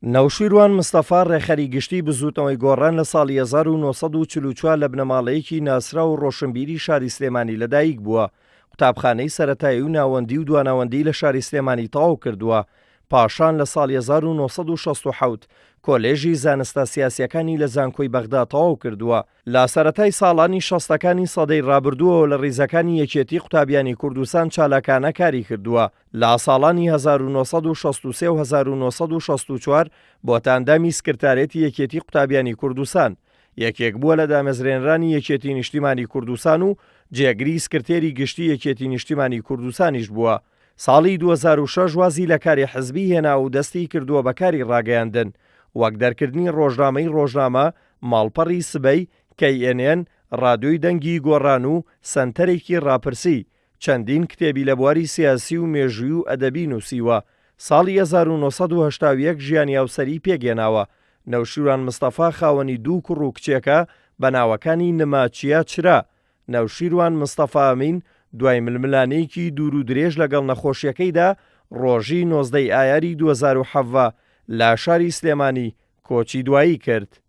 نەوشیروان مستەفا ڕێخەری گشتی بزوتنەوەی گۆڕان لە ساڵی 1944 لە بنەماڵەیەکی ناسرا و ڕۆشنبیری شاری سلێمانی لەدایک بووە. قوتابخانەی سەرەتایی و ناوەندی و دواناوەندی لە شاری سلێمانی تەواو کردووە. پاشان لە ساڵی 1967 کۆلێژی زانستە سیاسیەکانی لە زانکۆی بەغدا تەواو کردووە. لە سەرەتای ساڵانی 60ەکانی سەدەی ڕابردووەوە لە ڕیزەکانی یەکێتی قوتابیانی کوردستان چالاکانە کاری کردووە. لە ساڵانی 1963 و 1964 بۆ تاندامی سکرتارێتی یەکێتی قوتابیانی کوردستان یەکێک بووە لە دامەزرێنرانی یەکێتی نیشتیمانی کوردستان و جێگری سکرتێری گشتی یەکێتی نیشتیمانی کوردستانیش بووە. ساڵی 2006 وازی لە کاری حزبی هێنا و دەستی کردووە بە کاری ڕاگەیاندن وەک دەرکردنی ڕۆژنامەی ڕۆژنامە، ماڵپەڕی سبەی، KNN، ڕادیۆی دەنگی گۆڕان و سەنتەرێکی ڕاپرسی. چەندین کتێبی لە بواری سیاسی و مێژووی و ئەدەبی نووسیوە. ساڵی 1970 ژیانی هاوسەری پێگێناوە. نەوشیروان مستەفا خاوەنی 2 کوڕ و کچێکە بە ناوەکانی نەماچیا چرا. نەوشیروان مستەفا ئەمین دوای ململانەیەکی دوور و درێژ لەگەڵ نەخۆشیەکەیدا ڕۆژی 19 ئایاری 2007 لە شاری سلێمانی کۆچی دوایی کرد.